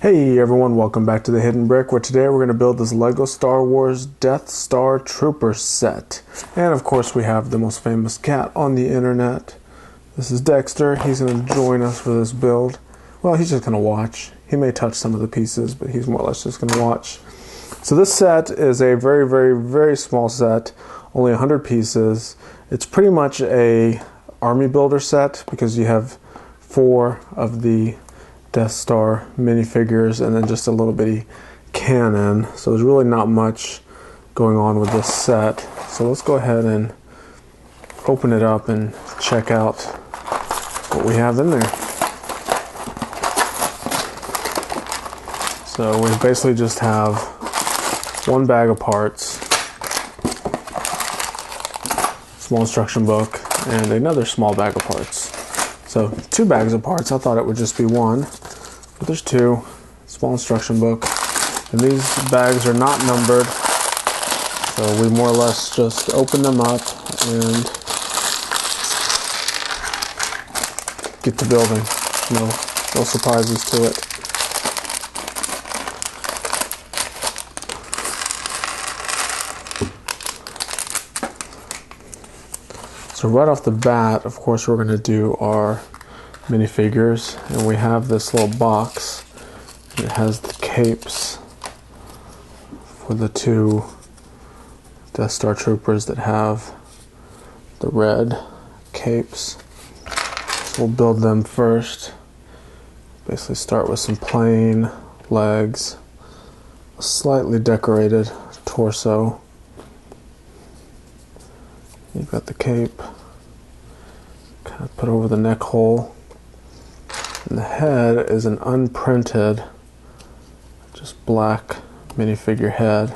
Hey everyone, welcome back to the Hidden Brick, where today we're going to build this LEGO Star Wars Death Star Trooper set. And of course we have the most famous cat on the internet. This is Dexter. He's going to join us for this build. Well, he's just going to watch. He may touch some of the pieces, but he's more or less just going to watch. So this set is a very, very, very small set, only 100 pieces. It's pretty much a army builder set because you have 4 of the Death Star minifigures and then just a little bitty cannon. So there's really not much going on with this set. So let's go ahead and open it up and check out what we have in there. So we basically just have one bag of parts, small instruction book, and another small bag of parts. So 2 bags of parts. I thought it would just be one, but there's 2. Small instruction book, and these bags are not numbered, so we more or less just open them up and get to building. No surprises to it. So right off the bat, of course, we're going to do our minifigures, and we have this little box. It has the capes for the 2 Death Star Troopers that have the red capes. So we'll build them first. Basically start with some plain legs, a slightly decorated torso. You've got the cape, kind of put over the neck hole. And the head is an unprinted, just black minifigure head.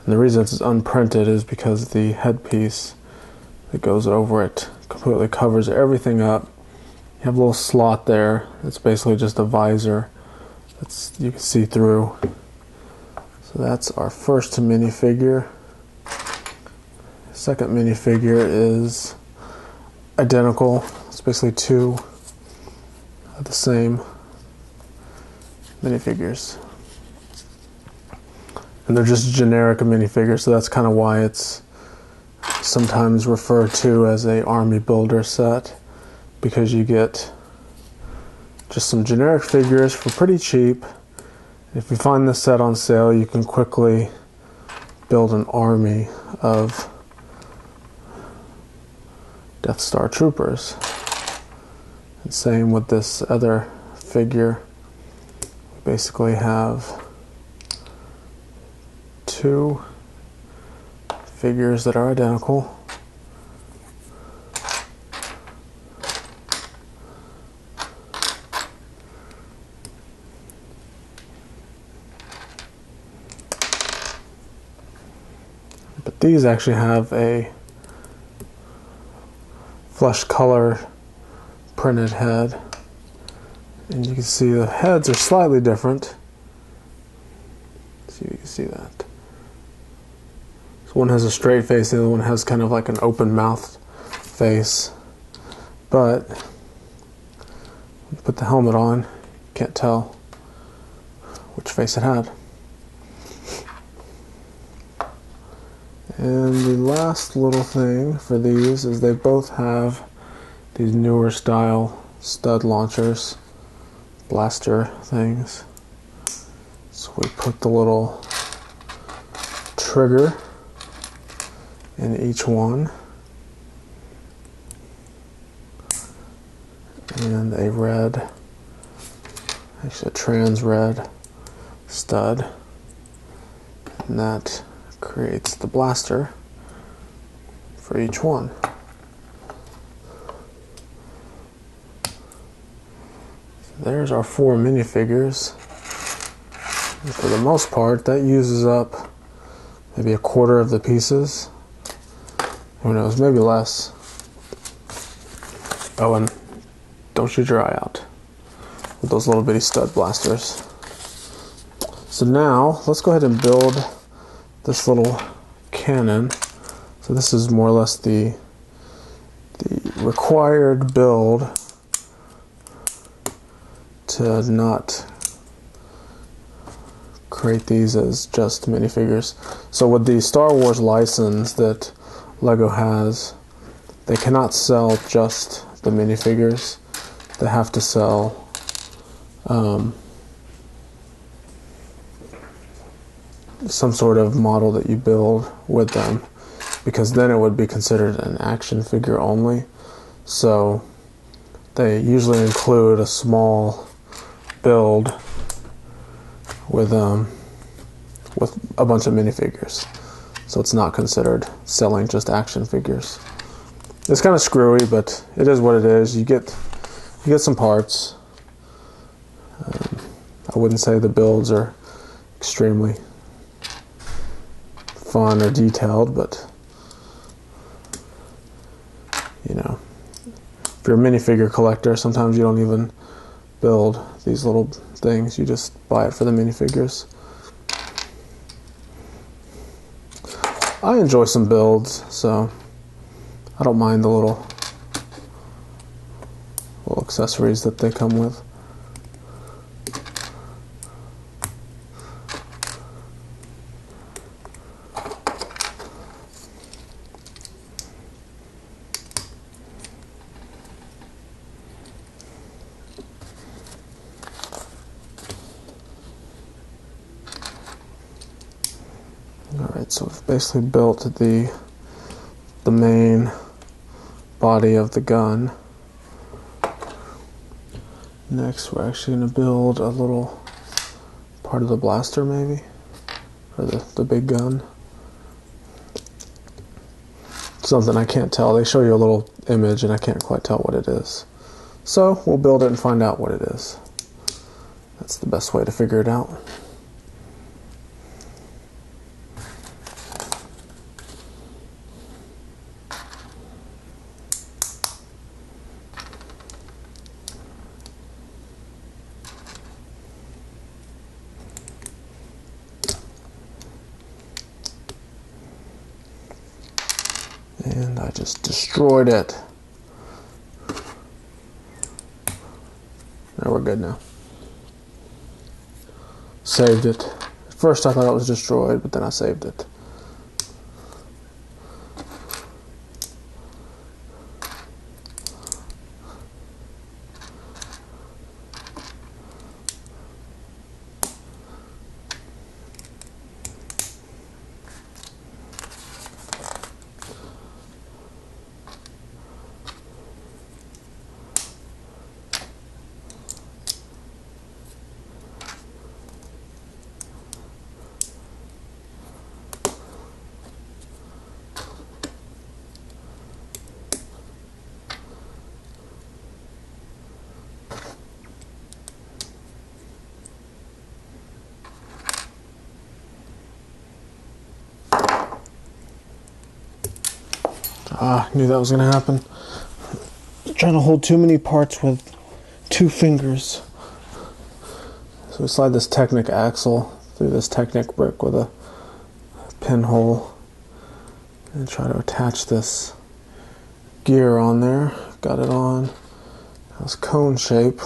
And the reason it's unprinted is because the headpiece that goes over it completely covers everything up. You have a little slot there. It's basically just a visor you can see through. So that's our first minifigure. Second minifigure is identical. It's basically 2 of the same minifigures. And they're just generic minifigures, so that's kind of why it's sometimes referred to as a army builder set, because you get just some generic figures for pretty cheap. If you find this set on sale, you can quickly build an army of Death Star Troopers. And same with this other figure. We basically have 2 figures that are identical. But these actually have a flesh color printed head, and you can see the heads are slightly different. Let's see if you can see that. So one has a straight face, the other one has kind of like an open mouthed face, but when you put the helmet on, you can't tell which face it had. And the last little thing for these is they both have these newer style stud launchers, blaster things. So we put the little trigger in each one, and a red, actually a trans red stud, and that creates the blaster for each one. So there's our 4 minifigures. And for the most part, that uses up maybe a quarter of the pieces. Who knows, maybe less. Oh, and don't shoot your eye out with those little bitty stud blasters. So now, let's go ahead and build this little cannon. So this is more or less the required build to not create these as just minifigures. So with the Star Wars license that Lego has, they cannot sell just the minifigures. They have to sell some sort of model that you build with them, because then it would be considered an action figure only. So they usually include a small build with a bunch of minifigures. So it's not considered selling just action figures. It's kind of screwy, but it is what it is. You get some parts. I wouldn't say the builds are extremely fun or detailed, but you know, if you're a minifigure collector, sometimes you don't even build these little things. You just buy it for the minifigures. I enjoy some builds, so I don't mind the little accessories that they come with. Alright, so we've basically built the main body of the gun. Next, we're actually going to build a little part of the blaster, maybe, or the big gun. Something I can't tell. They show you a little image and I can't quite tell what it is. So we'll build it and find out what it is. That's the best way to figure it out. And I just destroyed it. Now we're good now. Saved it. At first I thought it was destroyed, but then I saved it. Knew that was going to happen. Trying to hold too many parts with 2 fingers. So we slide this Technic axle through this Technic brick with a pinhole and try to attach this gear on there. Got it on. It's cone shape.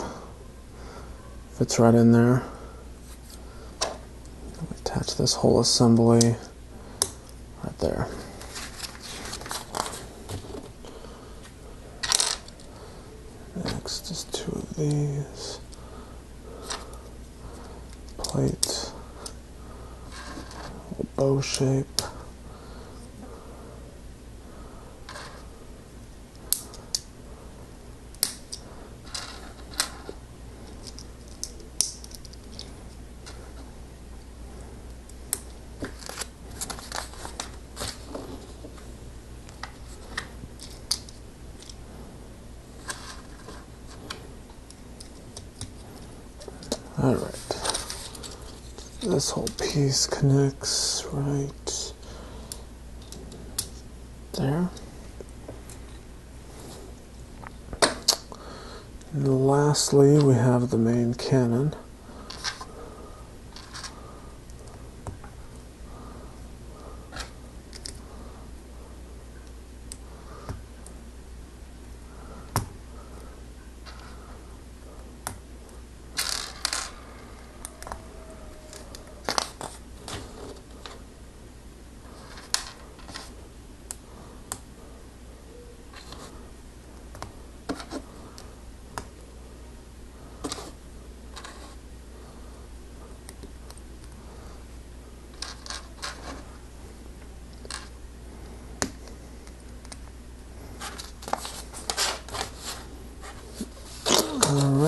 Fits right in there. Attach this whole assembly right there. Next, just 2 of these. Plate. Bow shape. Alright, this whole piece connects right there. And lastly, we have the main cannon.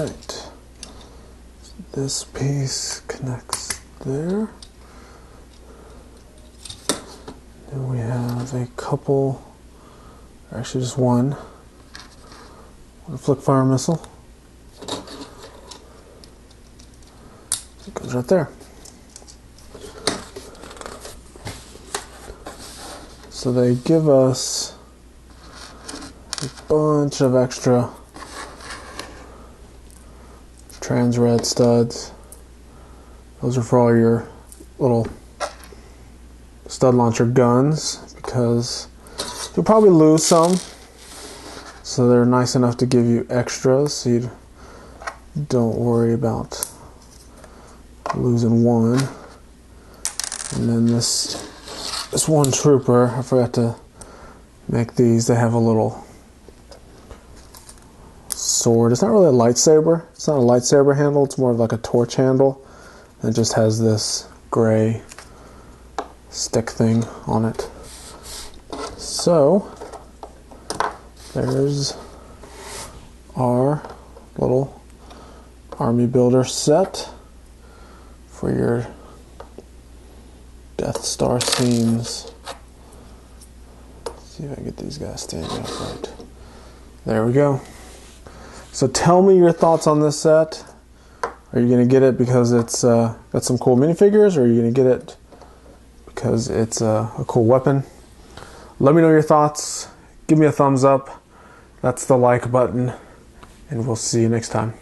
Alright. This piece connects there. Then we have a couple, actually just one flick fire missile. It goes right there. So they give us a bunch of extra trans red studs. Those are for all your little stud launcher guns, because you'll probably lose some. So they're nice enough to give you extras, so you don't worry about losing one. And then this one trooper, I forgot to make these. They have a little sword. It's not really a lightsaber. It's not a lightsaber handle. It's more of like a torch handle. And it just has this gray stick thing on it. So there's our little army builder set for your Death Star scenes. Let's see if I can get these guys standing upright. There we go. So tell me your thoughts on this set. Are you going to get it because it's got some cool minifigures, or are you going to get it because it's a cool weapon? Let me know your thoughts. Give me a thumbs up. That's the like button, and we'll see you next time.